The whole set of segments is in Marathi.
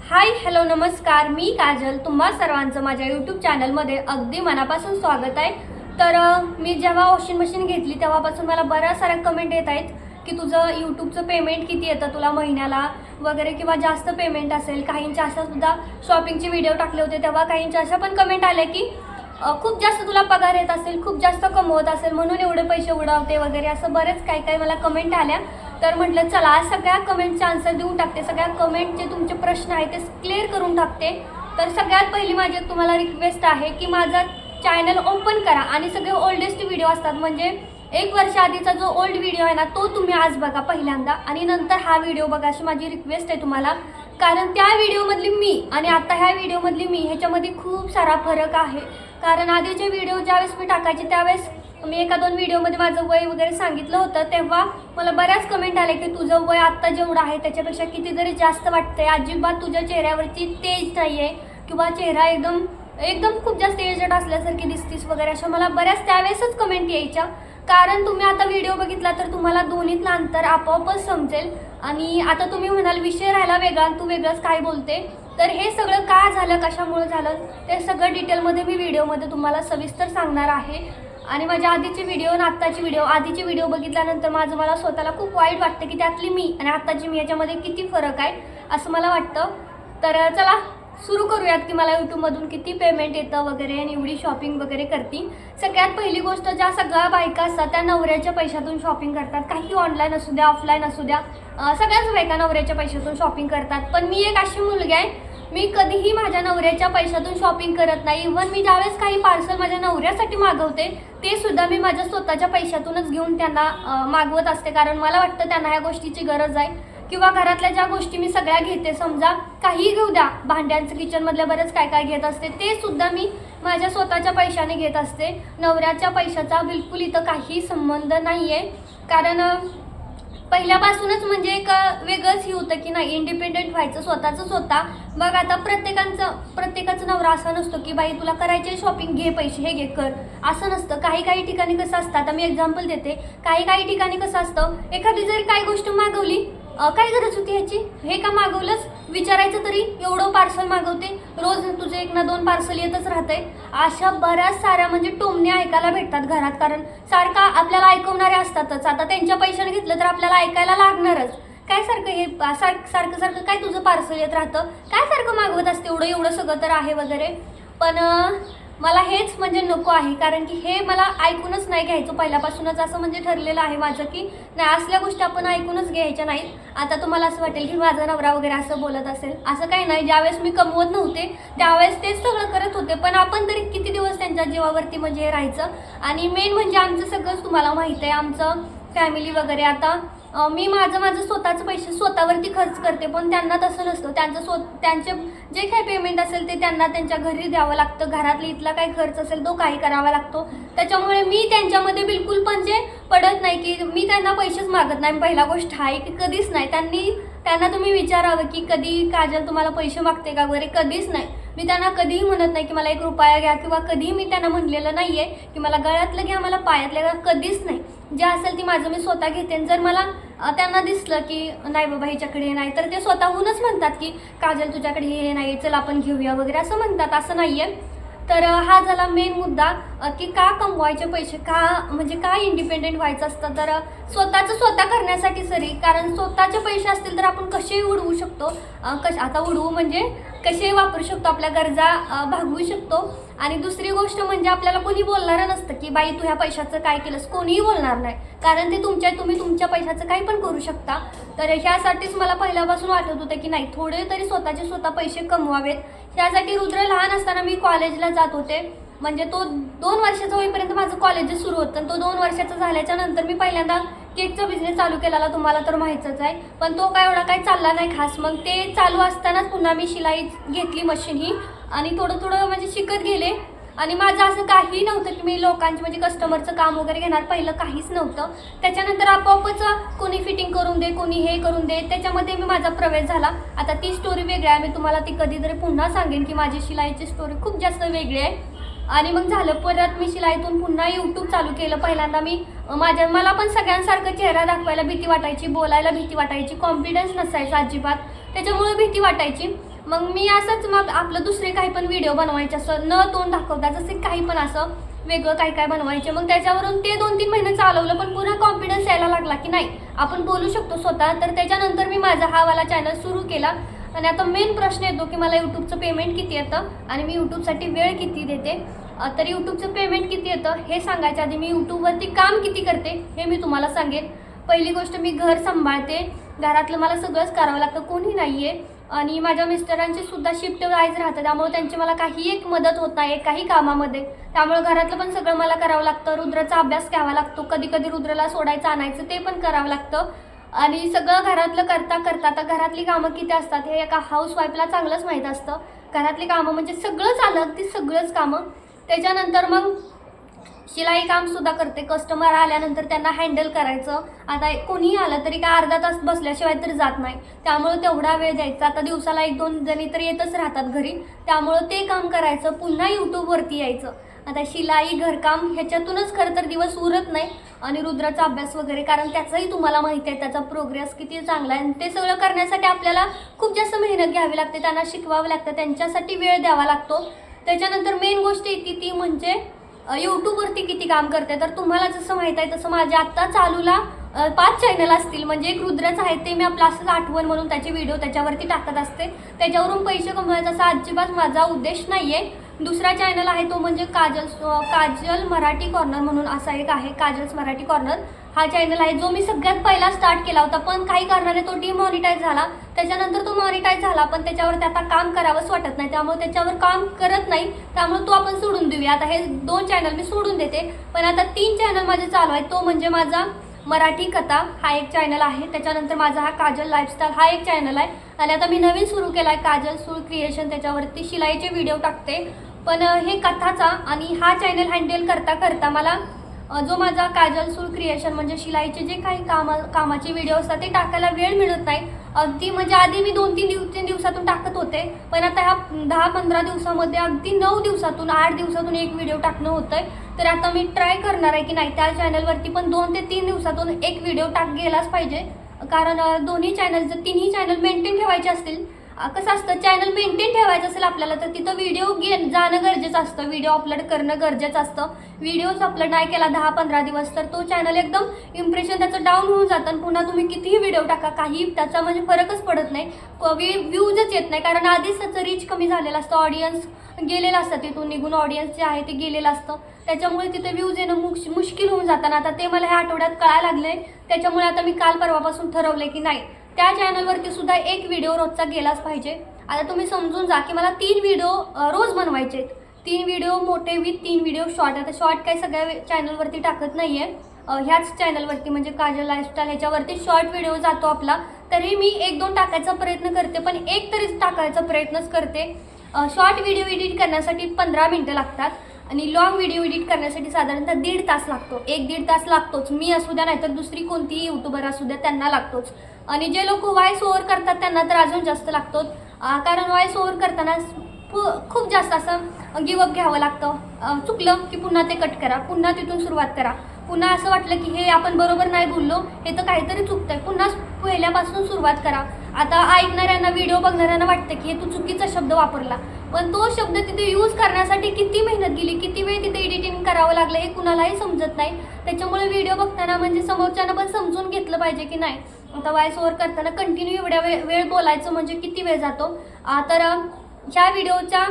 हाय हॅलो नमस्कार, मी काजल. तुम्हा सर्वांचं माझ्या यूट्यूब चॅनलमध्ये अगदी मनापासून स्वागत आहे. तर मी जेव्हा वॉशिंग मशीन घेतली तेव्हापासून मला बऱ्याच साऱ्या कमेंट येत आहेत की तुझं यूट्यूबचं पेमेंट किती येतं तुला महिन्याला वगैरे, किंवा जास्त पेमेंट असेल. काहींच्या अशासुद्धा शॉपिंगचे व्हिडिओ टाकले होते तेव्हा काहींच्या अशा पण कमेंट आल्या की खूप जास्त तुला पगार येत असेल, खूप जास्त कमवत असेल म्हणून एवढे पैसे उडवते वगैरे, असं बरेच काही काही मला कमेंट आल्या. तर म्हटलं चला आज सगळ्या कमेंटचे आन्सर देऊन टाकते, सगळ्या कमेंटचे तुमचे प्रश्न आहेत ते क्लिअर करून टाकते. तर सगळ्यात पहिली माझी तुम्हाला रिक्वेस्ट आहे की माझा चॅनल ओपन करा आणि सगळे ओल्डेस्ट व्हिडिओ असतात, म्हणजे 1 वर्ष आधीचा जो ओल्ड व्हिडिओ आहे ना तो तुम्ही आज बघा पहिल्यांदा आणि नंतर हा व्हिडिओ बघा, अशी माझी रिक्वेस्ट आहे तुम्हाला. कारण त्या व्हिडिओमधली मी आणि आता ह्या व्हिडिओमधली मी ह्याच्यामध्ये खूप सारा फरक आहे. कारण आधीचे व्हिडिओ ज्यावेळेस मी टाकायचे त्यावेळेस मी 1-2 व्हिडिओमध्ये माझं वय वगैरे सांगितलं होतं, तेव्हा मला बऱ्याच कमेंट आले की तुझं वय आत्ता जेवढं आहे त्याच्यापेक्षा कितीतरी जास्त वाटतंय, अजिबात तुझ्या चेहऱ्यावरची तेज नाही आहे किंवा चेहरा एकदम एकदम खूप जास्त एजड असल्यासारखी दिसतीस वगैरे, अशा मला बऱ्याच त्यावेळेसच कमेंट यायच्या. कारण तुम्ही आता व्हिडिओ बघितला तर तुम्हाला दोन्हीतलं अंतर आपोआपच समजेल. आणि आता तुम्ही म्हणाल विषय राहिला वेगळा, तू वेगळंच काय बोलते. तर हे सगळं का झालं, कशामुळे झालं, ते सगळं डिटेलमध्ये मी व्हिडिओमध्ये तुम्हाला सविस्तर सांगणार आहे. आणि माझ्या आधीचे व्हिडिओ आणि आत्ताची व्हिडिओ, आधीचे व्हिडिओ बघितल्यानंतर माझं मला स्वतःला खूप वाईट वाटतं की त्यातली मी आणि आत्ताची मी याच्यामध्ये किती फरक आहे असं मला वाटतं. तर चला सुरू करूयात की मला यूट्यूबमधून किती पेमेंट येतं वगैरे आणि एवढी शॉपिंग वगैरे करते. सगळ्यात पहिली गोष्ट, ज्या सगळ्या बायका असतात त्या नवऱ्याच्या पैशातून शॉपिंग करतात, काही ऑनलाईन असू द्या ऑफलाईन असू द्या, सगळ्याच बायका नवऱ्याच्या पैशातून शॉपिंग करतात. पण मी एक अशी मुलगी आहे, मी कधीही माझ्या नवऱ्याच्या पैशातून शॉपिंग करत नाही. इव्हन मी ज्यावेळेस काही पार्सल माझ्या नवऱ्यासाठी मागवते ते सुद्धा मी माझ्या स्वतःच्या पैशातूनच घेऊन त्यांना मागवत असते, कारण मला वाटतं त्यांना ह्या गोष्टीची गरज आहे. किंवा घरातल्या ज्या गोष्टी मी सगळ्या घेते, समजा काही घेऊ द्या, भांड्यांचं किचनमधल्या बरंच काय काय घेत असते ते सुद्धा मी माझ्या स्वतःच्या पैशाने घेत असते. नवऱ्याच्या पैशाचा बिलकुल इथं काही संबंध नाही आहे. कारण पहिल्यापासूनच म्हणजे एक वेगळंच हे होतं की नाही, इंडिपेंडेंट व्हायचं स्वतःचं स्वतः. बघ आता प्रत्येकाचं नवरा असा नसतो की बाई तुला करायचे शॉपिंग, घे पैसे, हे घे कर, असं नसतं. काही ठिकाणी कसं असतं, आता मी एक्झाम्पल देते, काही ठिकाणी कसं असतं, एखादी जरी काही गोष्ट मागवली, काय गरज होती ह्याची, हे का मागवलंच विचारायचं तरी, एवढं पार्सल मागवते, रोज तुझे 1 ना 2 पार्सल येतच राहतंय. अशा बऱ्याच साऱ्या म्हणजे टोमण्या ऐकायला भेटतात घरात, कारण सारखा आपल्याला ऐकवणारे असतातच. आता त्यांच्या पैशाने घेतलं तर आपल्याला ऐकायला लागणारच. काय सारखं हे सारखं काय तुझं पार्सल येत राहतं, काय सारखं मागवत असते, एवढं सगळं तर आहे वगैरे. पण मला हेच म्हणजे नको आहे, कारण की हे मला ऐकूनच नाही घ्यायचं पहिल्यापासूनच, असं म्हणजे ठरलेलं आहे माझं की नाही, असल्या गोष्टी आपण ऐकूनच घ्यायच्या नाहीत. आता तुम्हाला असं वाटेल की माझा नवरा वगैरे असं बोलत असेल, असं काही नाही. ज्यावेळेस मी कमवत नव्हते त्यावेळेस तेच सगळं करत होते, पण आपण तरी किती दिवस त्यांच्या जीवावरती म्हणजे राहायचं. आणि मेन म्हणजे आमचं सगळंच तुम्हाला माहीत आहे, आमचं फॅमिली वगैरे. आता मी माझं स्वतःचं पैसे स्वतःवरती खर्च करते, पण त्यांना तसं नसतं. त्यांचे जे काही पेमेंट असेल ते त्यांना त्यांच्या घरी द्यावं लागतं, घरातला इथला काही खर्च असेल तो काही करावा लागतो. त्याच्यामुळे मी त्यांच्यामध्ये बिलकुल म्हणजे पडत नाही की मी त्यांना पैसेच मागत नाही. पहिला गोष्ट आहे की कधीच नाही. त्यांना तुम्ही विचारावं की कधी काजल तुम्हाला पैसे मागते का वगैरे, कधीच नाही. मी त्यांना कधीही म्हणत नाही की मला 1 रुपया घ्या, किंवा कधीही मी त्यांना म्हणलेलं नाही आहे की मला गळ्यातलं घ्या, मला पायातलं घ्या, कधीच नाही. जे असेल ती माझं मी स्वतः घेते. जर मला त्यांना दिसलं की नाही बाबा ह्याच्याकडे नाही, तर ते स्वतःहूनच म्हणतात की काजल तुझ्याकडे हे नाही, चल आपण घेऊया वगैरे, असं म्हणतात. असं नाही आहे. तर हा झाला मेन मुद्दा की का कमवायचे पैसे, का इंडिपेंडेंट व्हायचं असतं. तर स्वतःचं स्वतः करण्यासाठी सरी, कारण स्वतःचे पैसे असतील तर आपण कसेही उडवू शकतो. आता उडवू म्हणजे कसे वापरू शकतो, आपल्या गरजा भागवू शकतो. आणि दुसरी गोष्ट म्हणजे आपल्याला कोणी बोलणारं नसतं की बाई तू ह्या पैशाचं काय केलंस, कोणीही बोलणार नाही, कारण ते तुम्ही तुमच्या पैशाचं काही पण करू शकता. तर ह्यासाठीच मला पहिल्यापासून वाटत होतं की नाही, थोडे तरी स्वतःचे स्वतः पैसे कमवावेत. त्यासाठी रुद्र लहान असताना मी कॉलेजला जात होते, म्हणजे तो 2 वर्षाचा होईपर्यंत माझं कॉलेज सुरू होतं. तो 2 वर्षाचा झाल्याच्या नंतर मी पहिल्यांदा केकचा बिझनेस चालू केलेला, तुम्हाला तर माहीतच आहे. पण तो काय एवढा काही चालला नाही खास. मग ते चालू असतानाच पुन्हा मी शिलाई घेतली मशीन ही, आणि थोडं म्हणजे शिकत गेले. आणि माझं असं काही नव्हतं की मी लोकांचे म्हणजे कस्टमरचं काम वगैरे घेणार, पहिलं काहीच नव्हतं. त्याच्यानंतर आपोआपच कोणी फिटिंग करून दे, कोणी हे करून दे, त्याच्यामध्ये मी माझा प्रवेश झाला. आता ती स्टोरी वेगळी आहे, मी तुम्हाला ती कधीतरी पुन्हा सांगेन की माझी शिलाईची स्टोरी खूप जास्त वेगळी आहे. आणि मग झालं, परत मी शिलाईतून पुन्हा यूट्यूब चालू केलं. पहिल्यांदा मला पण सगळ्यांसारखं चेहरा दाखवायला भीती वाटायची, बोलायला भीती वाटायची, कॉन्फिडन्स नसायचा अजिबात, त्याच्यामुळे भीती वाटायची. मग मी असंच मग आपलं दुसरे काही पण व्हिडिओ बनवायचे, असं न तोंड दाखवता जसे काही पण असं वेगळं काय काय बनवायचे. मग त्याच्यावरून ते 2-3 महिने चालवलं, पण पुन्हा कॉन्फिडन्स यायला लागला की नाही आपण बोलू शकतो स्वतः. तर त्याच्यानंतर मी माझा हा वाला चॅनल सुरू केला. आणि आता मेन प्रश्न येतो की मला यूट्यूबचं पेमेंट किती येतं आणि मी यूट्यूबसाठी वेळ किती देते. तर यूट्यूबचं पेमेंट किती येतं हे सांगायच्या आधी मी यूट्यूबवरती काम किती करते हे मी तुम्हाला सांगेन. पहिली गोष्ट, मी घर सांभाळते, घरातलं मला सगळंच करावं लागतं, कोणी नाही आहे. आणि माझ्या मिस्टरांची सुद्धा शिफ्ट वाईज राहतं, त्यामुळे त्यांची मला काही एक मदत होत नाही काही कामामध्ये. त्यामुळे घरातलं पण सगळं मला करावं लागतं. रुद्राचा अभ्यास घ्यावा लागतो, कधी कधी रुद्राला सोडायचं आणायचं ते पण करावं लागतं. आणि सगळं घरातलं करता करता आता घरातली कामं किती असतात हे एका हाऊसवाईफला चांगलंच माहीत असतं. घरातली कामं म्हणजे सगळंच आलं, अगदी सगळंच कामं. त्याच्यानंतर मग शिलाई कामसुद्धा करते. कस्टमर आल्यानंतर त्यांना हँडल करायचं. आता कोणीही आलं तरी काय अर्धा तास बसल्याशिवाय तरी जात नाही, त्यामुळं तेवढा वेळ द्यायचा. आता दिवसाला 1-2 जणी तर येतच राहतात घरी, त्यामुळं ते काम करायचं, पुन्हा यूट्यूबवरती यायचं. आता शिलाई घरकाम ह्याच्यातूनच खरं तर दिवस उरत नाही. आणि रुद्राचा अभ्यास वगैरे, कारण त्याचाही तुम्हाला माहिती आहे त्याचा प्रोग्रेस किती चांगला आहे. आणि ते सगळं करण्यासाठी आपल्याला खूप जास्त मेहनत घ्यावी लागते, त्यांना शिकवावं लागतं, त्यांच्यासाठी वेळ द्यावा लागतो. त्याच्यानंतर मेन गोष्ट येते ती म्हणजे यूट्यूबवरती किती काम करते. तर तुम्हाला जसं माहीत आहे तसं माझ्या आत्ता चालूला 5 चॅनल असतील. म्हणजे एक रुद्राचं आहे ते मी आपलं असंच आठवण म्हणून त्याचे व्हिडिओ त्याच्यावरती टाकत असते, त्याच्यावरून पैसे कमवायचा असा अजिबात माझा उद्देश नाही आहे. दुसरा चॅनल आहे तो म्हणजे काजल मराठी कॉर्नर म्हणून असा एक आहे, काजल्स मराठी कॉर्नर हा चॅनल आहे, जो मी सगळ्यात पहिला स्टार्ट केला होता. पण काही कारणाने तो डिमॉनिटाईज झाला. त्याच्यानंतर तो मॉनिटाईज झाला, पण त्याच्यावरती आता काम करावंच वाटत नाही, त्यामुळे त्याच्यावर काम करत नाही, त्यामुळे तो आपण सोडून देऊया. आता हे 2 चॅनल मी सोडून देते. पण आता 3 चॅनल माझे चालू आहेत. तो म्हणजे माझा मराठी कथा हा एक चॅनल आहे, त्याच्यानंतर माझा हा काजल लाईफस्टाईल हा एक चॅनल आहे. आणि आता मी नवीन सुरू केला आहे काजल सूळ क्रिएशन, त्याच्यावरती शिलाईचे व्हिडिओ टाकते. पण हे कथाचा आणि हा चॅनल हँडल करता करता मला जो माझा काजल सूळ क्रिएशन म्हणजे शिलाईचे जे काही कामाचे व्हिडिओ असतात ते टाकायला वेळ मिळत नाही. अगदी म्हणजे आधी मी 2-3 दिवसातून टाकत होते, पण आता ह्या 10-15 दिवसामध्ये अगदी 9 दिवसातून 8 दिवसातून एक व्हिडिओ टाकणं होतं आहे. तर आता मी ट्राय करणार आहे की नाही त्या चॅनलवरती पण 2 ते 3 दिवसातून एक व्हिडिओ गेलाच पाहिजे. कारण दोन्ही चॅनल जर तिन्ही चॅनल मेंटेन ठेवायचे असतील, कसं असतं चॅनल मेंटेन ठेवायचं असेल आपल्याला तर तिथं व्हिडिओ जाणं गरजेचं असतं, व्हिडिओ अपलोड करणं गरजेचं असतं. व्हिडिओज अपलोड नाही केला 10-15 दिवस तर तो चॅनल एकदम इम्प्रेशन त्याचं डाऊन होऊन जातं. आणि पुन्हा तुम्ही कितीही व्हिडिओ टाका काही त्याचा म्हणजे फरकच पडत नाही, व्ह्यूजच येत नाही. कारण आधीच त्याचं रीच कमी झालेलं असतं, ऑडियन्स गेलेलं असतं, तिथून निघून ऑडियन्स जे आहे ते गेलेलं असतं. त्याच्यामुळे तिथे व्ह्यूज येणं मुश्किल होऊन जातं. आता ते मला ह्या आठवड्यात कळायला लागलं आहे, त्याच्यामुळे आता मी काल परवापासून ठरवलं की नाही त्या चॅनलवरती सुद्धा एक व्हिडिओ रोजचा गेलाच पाहिजे. आता तुम्ही समजून जा की मला 3 व्हिडिओ रोज बनवायचे आहेत. 3 व्हिडिओ मोठे विथ 3 व्हिडिओ शॉर्ट. आता शॉर्ट काही सगळ्या चॅनलवरती टाकत नाही आहे, ह्याच चॅनलवरती म्हणजे काजल लाईफस्टाईल ह्याच्यावरती शॉर्ट व्हिडिओ जातो आपला. तरी मी 1-2 टाकायचा प्रयत्न करते, पण एक तरीच टाकायचा प्रयत्नच करते. शॉर्ट व्हिडिओ एडिट करण्यासाठी 15 मिनटं लागतात आणि लॉंग व्हिडिओ एडिट करण्यासाठी साधारणतः 1.5 तास लागतो. 1-1.5 तास लागतोच. मी असू द्या नाहीतर दुसरी कोणतीही यूट्यूबर असू द्या त्यांना लागतोच. आणि जे लोक व्हॉइस ओव्हर करतात त्यांना तर अजून जास्त लागतो, कारण व्हॉइस ओव्हर करताना खूप जास्त असं गिवअप घ्यावं लागतं. चुकलं की पुन्हा ते कट करा, पुन्हा तिथून सुरुवात करा. पुन्हा असं वाटलं की हे आपण बरोबर नाही बोललो, हे तर काहीतरी चुकतंय, पुन्हा पहिल्यापासून सुरुवात करा. आता ऐकणाऱ्यांना व्हिडिओ बघणाऱ्यांना वाटतं की हे तू चुकीचा शब्द वापरला, पण तो शब्द तिथे यूज करण्यासाठी किती मेहनत गेली, किती वेळ तिथे एडिटिंग करावं लागलं हे कुणालाही समजत नाही. त्याच्यामुळे व्हिडिओ बघताना म्हणजे समोरच्यानं पण समजून घेतलं पाहिजे की नाही आता व्हॉइस ओव्हर करताना कंटिन्यू एवढ्या वेळ बोलायचं म्हणजे किती वेळ जातो. तर ह्या व्हिडिओच्या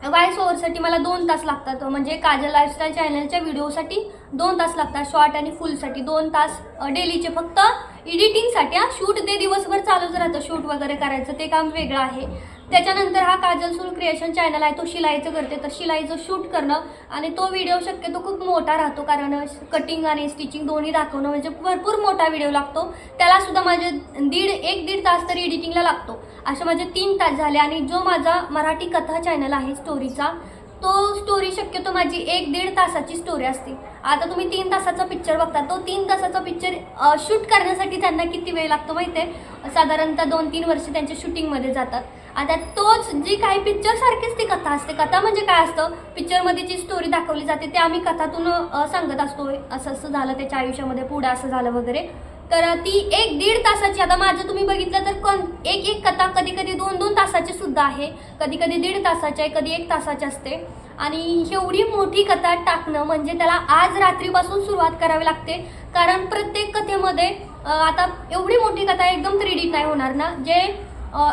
व्हॉइस ओव्हरसाठी मला 2 तास लागतात, म्हणजे काजल लाईफस्टाईल चॅनलच्या व्हिडिओसाठी 2 तास लागतात, शॉर्ट आणि फुलसाठी 2 तास डेलीचे फक्त एडिटिंगसाठी. शूट ते दिवसभर चालूच राहतं, शूट वगैरे करायचं ते काम वेगळं आहे. त्याच्यानंतर हा काजल सूळ क्रिएशन चॅनल आहे, तो शिलाईचं करते, तर शिलाईचं शूट करणं आणि तो व्हिडिओ शक्यतो खूप मोठा राहतो, कारण कटिंग आणि स्टिचिंग दोन्ही दाखवणं म्हणजे भरपूर मोठा व्हिडिओ लागतो. त्यालासुद्धा माझे 1-1.5 तास तरी एडिटिंगला लागतो. असे माझे 3 तास झाले. आणि जो माझा मराठी कथा चॅनल आहे स्टोरीचा, तो स्टोरी शक्यतो माझी 1-1.5 तासाची स्टोरी असते. आता तुम्ही 3 तासाचा पिक्चर बघता, तो 3 तासाचा पिक्चर शूट करण्यासाठी त्यांना किती वेळ लागतो माहिती आहे, साधारणतः 2-3 वर्ष त्यांच्या शूटिंगमध्ये जातात. आता तोच जी काही पिक्चर सारखीच ती कथा असते. कथा म्हणजे काय असतं, पिक्चरमध्ये जी स्टोरी दाखवली जाते ते आम्ही कथातून सांगत असतो, असं असं झालं त्याच्या आयुष्यामध्ये, पुढं असं झालं वगैरे. तर ती 1-1.5 तासाची, आता माझं तुम्ही बघितलं तर एक कथा कधी कधी 2-2 तासाची सुद्धा सुद्धा आहे, कधी कधी 1.5 तासाची आहे, कधी 1 तासाची असते. आणि एवढी मोठी कथा टाकणं म्हणजे त्याला आज रात्रीपासून सुरुवात करावी लागते, कारण प्रत्येक कथेमध्ये आता एवढी मोठी कथा एकदम 3D नाही होणार ना. जे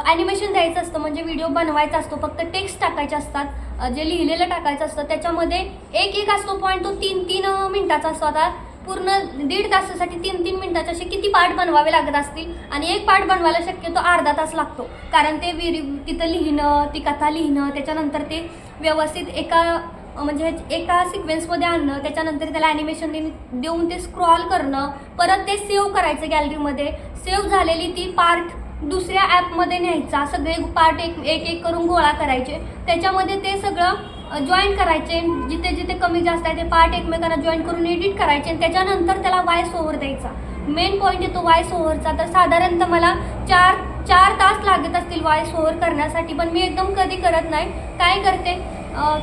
ॲनिमेशन द्यायचं असतं म्हणजे व्हिडिओ बनवायचा असतो, फक्त टेक्स्ट टाकायचे असतात, जे लिहिलेलं टाकायचं असतं, त्याच्यामध्ये एक असतो पॉईंट, तो 3-3 मिनिटाचा असतो. आता पूर्ण 1.5 तासासाठी 3-3 मिनिटाचे असे किती पार्ट बनवावे लागत असतील, आणि एक पार्ट बनवायला शक्यतो अर्धा तास लागतो, कारण ते तिथं लिहिणं, ती कथा लिहिणं, त्याच्यानंतर ते व्यवस्थित एका सिक्वेन्समध्ये आणणं, त्याच्यानंतर त्याला ॲनिमेशन देऊन ते स्क्रॉल करणं, परत ते सेव्ह करायचं गॅलरीमध्ये, सेव्ह झालेली ती पार्ट दुसऱ्या ॲपमध्ये न्यायचा, सगळे पार्ट एक करून गोळा करायचे, त्याच्यामध्ये ते सगळं जॉईन करायचे, जिथे जिथे कमी जास्त आहे ते पार्ट एकमेकांना जॉईन करून एडिट करायचे, आणि त्याच्यानंतर त्याला वॉइस ओव्हर द्यायचा. मेन पॉईंट येतो वॉइस ओव्हरचा. तर साधारणतः मला 4 तास लागत असतील वॉइस ओव्हर करण्यासाठी, पण मी एकदम कधी करत नाही. काय करते,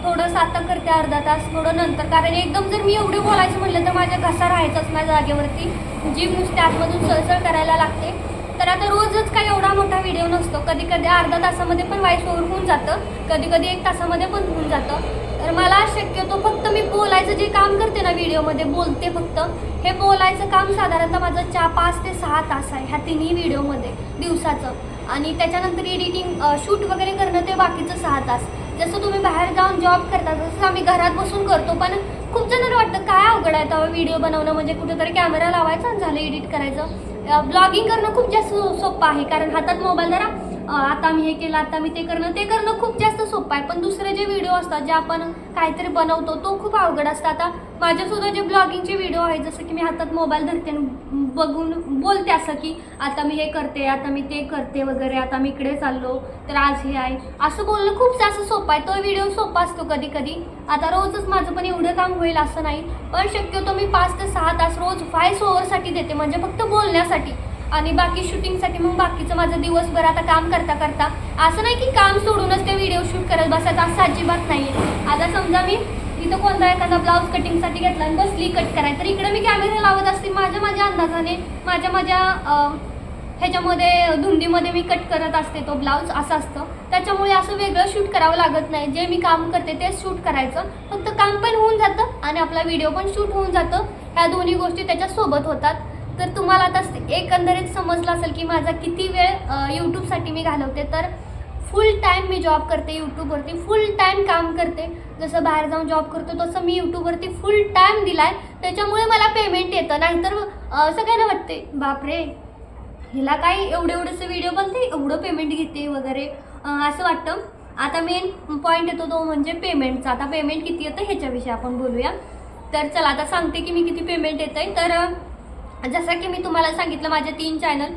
थोडंसं आता करते अर्धा तास, थोडं नंतर, कारण एकदम जर मी एवढे बोलायचं म्हटलं तर माझ्या घसा राहायचाच नाही जागेवरती, जीभ नुसते आतमधून सळसळ करायला लागते. तर आता रोजच काही एवढा मोठा व्हिडिओ नसतो, कधी कधी अर्धा तासामध्ये पण वॉइस ओव्हर होऊन जातं, कधी कधी 1 तासामध्ये पण होऊन जातं. तर मला शक्यतो फक्त मी बोलायचं जे काम करते ना, व्हिडिओमध्ये बोलते फक्त, हे बोलायचं काम साधारणतः माझं 5 ते 6 तास आहे ह्या तिन्ही व्हिडिओमध्ये दिवसाचं, आणि त्याच्यानंतर एडिटिंग शूट वगैरे करणं ते बाकीचं 6 तास. जसं तुम्ही बाहेर जाऊन जॉब करता तसं आम्ही घरात बसून करतो, पण खूप जणांना वाटतं काय अवघड आहे तेव्हा व्हिडिओ बनवणं, म्हणजे कुठेतरी कॅमेरा लावायचा आणि झालं एडिट करायचं. ब्लॉगिंग करणं खूप जास्त सोपं आहे, कारण हातात मोबाईल धरा, आता मी हे केलं, आता मी ते करणं खूप जास्त सोपं आहे. पण दुसरे जे व्हिडिओ असतात, जे आपण काहीतरी बनवतो, तो खूप अवघड असतात. आता माझ्यासुद्धा जे ब्लॉगिंगचे व्हिडिओ आहेत, जसं की मी हातात मोबाईल धरते बघून बोलते असं की आता मी हे करते, आता मी ते करते वगैरे, आता मी इकडे चाललो, तर आज हे आहे, असं बोलणं खूप जास्त सोपं आहे. तो व्हिडिओ सोपा असतो कधी कधी. आता रोजच माझं पण एवढं काम होईल असं नाही, पण शक्यतो मी 5 ते 6 तास रोज व्हॉइस ओव्हरसाठी देते, म्हणजे फक्त बोलण्यासाठी, आणि बाकी शूटिंगसाठी मग बाकीचं माझं दिवसभर आता काम करता करता. असं नाही की काम सोडूनच ते व्हिडिओ शूट करत बसायचं, असं अजिबात नाही आहे. आता समजा मी इथं कोणता एखादा ब्लाऊज कटिंगसाठी घेतला आणि बसली कट करायला, तर इकडे मी कॅमेरा लावत असते, माझ्या अंदाजाने माझ्या ह्याच्यामध्ये धुंदीमध्ये मी कट करत असते तो ब्लाऊज, असं असतं. त्याच्यामुळे असं वेगळं शूट करावं लागत नाही, जे मी काम करते तेच शूट करायचं, फक्त काम पण होऊन जातं आणि आपला व्हिडिओ पण शूट होऊन जातं. ह्या दोन्ही गोष्टी त्याच्यासोबत होतात. तर तुम्हाला आता एकंदरीत समजलं असेल की माझा किती वेळ यूट्यूबसाठी मी घालवते. तर फुल टाईम मी जॉब करते यूट्यूबवरती, फुल टाईम काम करते. जसं बाहेर जाऊन जॉब करतो तसं मी यूट्यूबवरती फुल टाईम दिला आहे, त्याच्यामुळे मला पेमेंट येतं. नाहीतर सगळ्यांना वाटते बापरे हिला काय एवढेसे व्हिडिओ बनते, एवढं पेमेंट घेते वगैरे असं वाटतं. आता मेन पॉईंट येतो तो म्हणजे पेमेंटचा. आता पेमेंट किती येतं ह्याच्याविषयी आपण बोलूया. तर चला आता सांगते की मी किती पेमेंट येतं आहे. तर जसं की मी तुम्हाला सांगितलं माझे 3 चॅनल,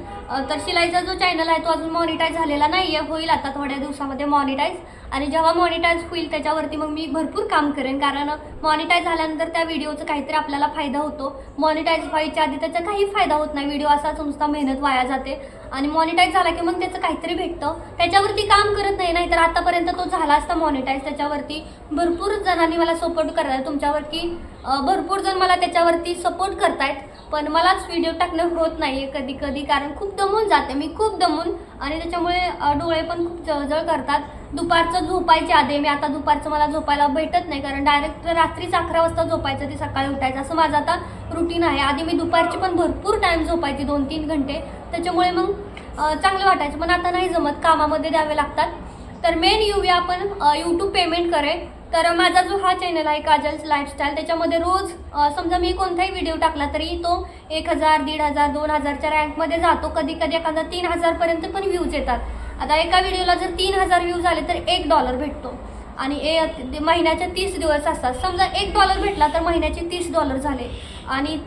तर शिलाईचा जो चॅनल आहे तो अजून मॉनिटाईज झालेला नाही आहे, होईल आता थोड्या दिवसामध्ये मॉनिटाईज. आणि जेव्हा मॉनिटाईज होईल त्याच्यावरती मग मी भरपूर काम करेन, कारण मॉनिटाईज झाल्यानंतर त्या व्हिडिओचा काहीतरी आपल्याला फायदा होतो. मॉनिटाईज व्हायच्या आधी त्याचा काही फायदा होत नाही, व्हिडिओ असाच नुसता मेहनत वाया जाते. आणि मॉनिटाईज झाला की मग त्याचं काहीतरी भेटतं, त्याच्यावरती काम करत नाहीतर आतापर्यंत तो झाला असता मॉनिटाईज. त्याच्यावरती भरपूर जणांनी मला सपोर्ट करत आहे, तुमच्यावरती भरपूर जण मला त्याच्यावरती सपोर्ट करतायत, पण मलाच व्हिडिओ टाकणं होत नाही आहे कधी कधी, कारण खूप दमून जाते मी, खूप दमून. आणि त्याच्यामुळे डोळे पण खूप जळजळ करतात. दुपारचं झोपायच्या आधी मी, आता दुपारचं मला झोपायला भेटत नाही, कारण डायरेक्ट रात्रीच 11 वाजता झोपायचं, ते सकाळी उठायचं, असं माझं आता रुटीन आहे. आधी मी दुपारची पण भरपूर टाईम झोपायची, 2-3 घंटे, त्याच्यामुळे मग चांगलं वाटायचं. पण आता नाही जमत, कामामध्ये द्यावे लागतात. तर मेन येऊया आपण यूट्यूब पेमेंट करे. तर माझा जो हा चॅनल आहे काजल्स लाईफस्टाईल, त्याच्यामध्ये रोज समजा मी कोणताही व्हिडिओ टाकला तरी तो 1000, 1500, 2000च्या रँकमध्ये जातो. कधी कधी एखादा 3000पर्यंत पण व्ह्यूज येतात. आता एका व्हिडिओला जर 3000 व्ह्यूज आले तर $1 भेटतो, आणि महिन्याचे 30 दिवस असतात. समजा $1 भेटला तर महिन्याचे $30 झाले, आणि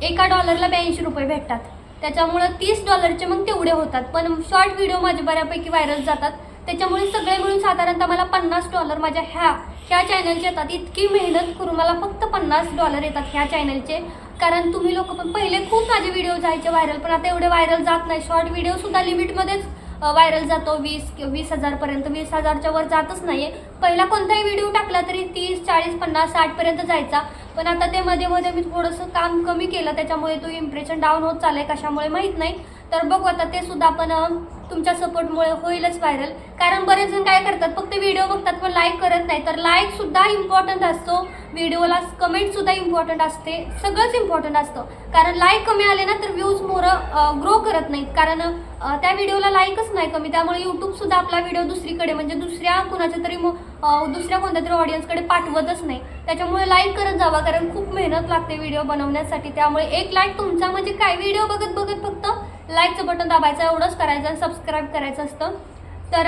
एका डॉलरला ₹82 भेटतात. त्याच्यामुळं $30चे मग तेवढे होतात. पण शॉर्ट व्हिडिओ माझे बऱ्यापैकी व्हायरल जातात, त्याच्यामुळे सगळे मिळून साधारणतः मला $50 माझ्या ह्या चॅनलचे येतात. इतकी मेहनत करून मला फक्त $50 येतात ह्या चॅनलचे. कारण तुम्ही लोक पण पहिले खूप माझे व्हिडिओ जायचे व्हायरल, पण आता एवढे व्हायरल जात नाही. शॉर्ट व्हिडिओसुद्धा लिमिटमध्येच व्हायरल जातो, 20,000पर्यंत, 20,000च्या वर जातच नाही आहे. पहिला कोणताही व्हिडिओ टाकला तरी 30, 40, 50, 60पर्यंत जायचा. पण आता ते मध्ये मी थोडंसं काम कमी केलं, त्याच्यामुळे तो इम्प्रेशन डाऊन होत चाललं आहे, कशामुळे माहीत नाही. तर बघू आता ते सुद्धा आपण तुमच्या सपोर्टमुळे होईलच व्हायरल. कारण बरेच जण काय करतात, फक्त व्हिडिओ बघतात पण लाईक करत नाही. तर लाईक सुद्धा इम्पॉर्टंट असतो, व्हिडिओला कमेंट सुद्धा इम्पॉर्टंट असते, सगळंच इम्पॉर्टंट असतं. कारण लाईक कमी आले ना तर व्ह्यूज ग्रो करत नाहीत, कारण त्या व्हिडिओला लाईकच नाही कमी. त्यामुळे यूट्यूब सुद्धा आपला व्हिडिओ दुसरीकडे म्हणजे दुसऱ्या कोणाच्या तरी दुसऱ्या कोणत्या तरी ऑडियन्सकडे पाठवतच नाही. त्याच्यामुळे लाईक करत जावा, कारण खूप मेहनत लागते व्हिडिओ बनवण्यासाठी. त्यामुळे एक लाईक तुमचा म्हणजे काय, व्हिडिओ बघत बघत फक्त लाईकचं बटन दाबायचं, एवढंच करायचं, सबस्क्राईब करायचं असतं. तर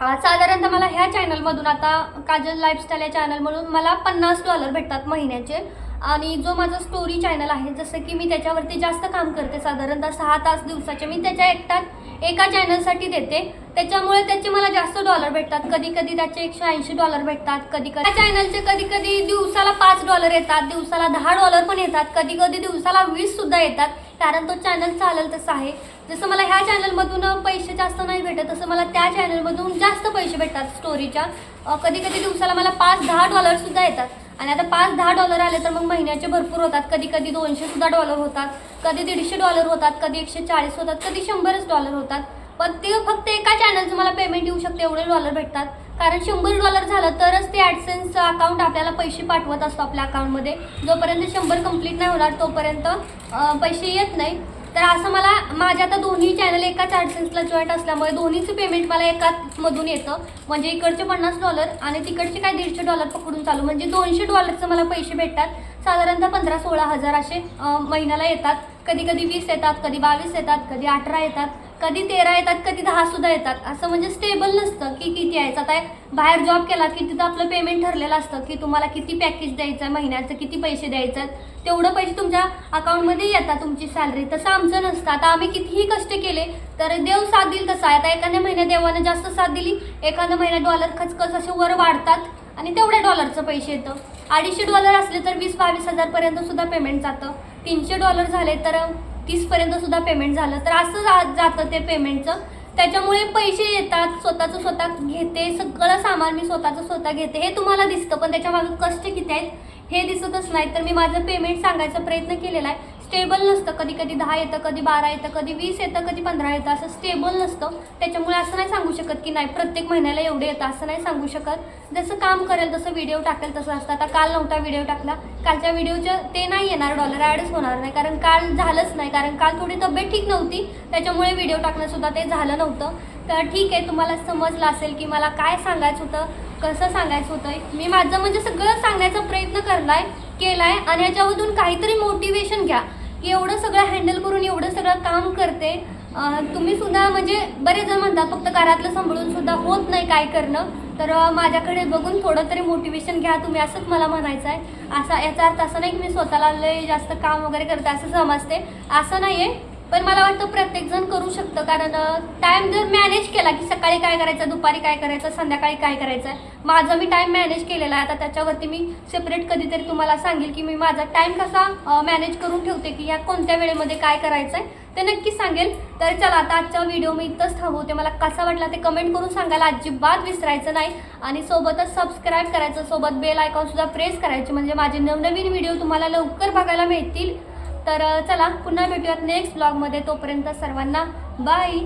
साधारणतः मला ह्या चॅनलमधून आता काजल लाईफस्टाईल या चॅनलमधून मला $50 भेटतात महिन्याचे. आणि जो माझा स्टोरी चॅनल आहे, जसं की मी त्याच्यावरती जास्त काम करते, साधारणतः 6 तास दिवसाचे मी त्याच्या एका चॅनलसाठी देते, त्याच्यामुळे त्याचे मला जास्त डॉलर भेटतात. कधी कधी त्याचे $180 भेटतात, कधी कधी चॅनलचे कधी कधी दिवसाला $5 येतात, दिवसाला $10 पण येतात, कधी कधी दिवसाला 20 सुद्धा येतात. कारण तो चॅनल चालेल तसं आहे. जसं मला ह्या चॅनलमधून पैसे जास्त नाही भेटत, तसं मला त्या चॅनलमधून जास्त पैसे भेटतात स्टोरीच्या. कधी कधी दिवसाला मला $5-10 सुद्धा येतात. आणि आता $5-10 आले तर मग महिन्याचे भरपूर होतात. कधी कधी $200 सुद्धा होतात, कधी $150 होतात, कधी 140 होतात, कधी $100 होतात. पण ते फक्त एका चॅनलचं मला पेमेंट येऊ शकते, एवढे डॉलर भेटतात. कारण $100 झालं तरच ते ॲडसेन्स अकाउंट आपल्याला पैसे पाठवत असतो आपल्या अकाउंटमध्ये. जोपर्यंत 100 कंप्लीट नाही होणार तोपर्यंत पैसे येत नाही. तर असं मला माझ्या आता दोन्ही चॅनल एकाच ॲडसेन्सला जॉईंट असल्यामुळे दोन्हीचं पेमेंट मला एकाचमधून येतं. म्हणजे इकडचे $50 आणि तिकडचे काय $150 पकडून चालू, म्हणजे $200 मला पैसे भेटतात. साधारणतः 15-16 हजार असे महिन्याला येतात. कधी कधी 20 येतात, कधी 22 येतात, कधी 18 येतात, कधी 13 येतात, कधी 10 सुद्धा येतात. असं म्हणजे स्टेबल नसतं की किती यायचं. आता बाहेर जॉब केला की तिथं आपलं पेमेंट ठरलेलं असतं की तुम्हाला किती पॅकेज द्यायचं आहे, महिन्याचं किती पैसे द्यायचं आहेत, तेवढं पैसे तुमच्या अकाउंटमध्ये येतात तुमची सॅलरी. तसं आमचं नसतं. आता आम्ही कितीही कष्ट केले तर देव साथ देईल तसं आहे. आता एखाद्या महिन्यात देवानं जास्त साथ दिली, एखाद्या महिन्यात डॉलर खचखच असे वर वाढतात आणि तेवढ्या डॉलरचं पैसे येतं. $250 असले तर 20-22 हजारपर्यंत सुद्धा पेमेंट जातं. $300 झाले तर 30पर्यंत सुद्धा पेमेंट झालं. तर असं जातं ते पेमेंटचं. त्याच्यामुळे पैसे येतात, स्वतःचं स्वतः घेते, सगळं सामान मी स्वतः घेते, हे तुम्हाला दिसतं. पण त्याच्यामागे कष्ट किती आहेत हे दिसतच नाही. तर मी माझं पेमेंट सांगायचा प्रयत्न केलेला आहे. स्टेबल नसतं, कधी कधी 10 येतं, कधी 12 येतं, कधी 20 येतं, कधी 15 येतं, असं स्टेबल नसतं. त्याच्यामुळे असं नाही सांगू शकत की नाही प्रत्येक महिन्याला एवढे येतं, असं नाही सांगू शकत. जसं काम करेल तसं व्हिडिओ टाकेल तसं असतं. आता काल नव्हता व्हिडिओ टाकला, कालच्या व्हिडिओचं ते नाही येणार, डॉलर ॲडच होणार नाही, कारण काल झालंच नाही. कारण काल थोडी तब्येत ठीक नव्हती, त्याच्यामुळे व्हिडिओ टाकणंसुद्धा ते झालं नव्हतं. तर ठीक आहे, तुम्हाला समजलं असेल की मला काय सांगायचं होतं, कसं सांगायचं होतं. मी माझं म्हणजे सगळं सांगण्याचा प्रयत्न केलाय आणि याच्यामधून काहीतरी मोटिवेशन घ्या की एवढं सगळं हँडल करून एवढं सगळं काम करते. तुम्ही सुद्धा म्हणजे बरेच जण म्हणतात फक्त घरातलं सांभाळून सुद्धा होत नाही काय करणं. तर माझ्याकडे बघून थोडं तरी मोटिवेशन घ्या तुम्ही, असंच मला म्हणायचं आहे. असा याचा अर्थ असं नाही की मी स्वतःला लय जास्त काम वगैरे करते असं समजते, असं नाही आहे. पण मला वाटतं प्रत्येकजण करू शकतं. कारण टाईम जर मॅनेज केला की सकाळी काय करायचं, दुपारी काय करायचं, संध्याकाळी काय करायचं आहे, माझं मी टाईम मॅनेज केलेला आहे. आता त्याच्यावरती मी सेपरेट कधीतरी तुम्हाला सांगेल की मी माझा टाईम कसा मॅनेज करून ठेवते, की ह्या कोणत्या वेळेमध्ये काय करायचं आहे ते नक्की सांगेल. तर चला आता आजचा व्हिडिओ मी इथंच थांबवते. मला कसा वाटला ते कमेंट करून सांगायला अजिबात विसरायचं नाही. आणि सोबतच सबस्क्राईब करायचं, सोबत बेल आयकॉनसुद्धा प्रेस करायचे, म्हणजे माझे नवनवीन व्हिडिओ तुम्हाला लवकर बघायला मिळतील. तर चला पुन्हा भेटूयात नेक्स्ट ब्लॉगमध्ये. तोपर्यंत सर्वांना बाय.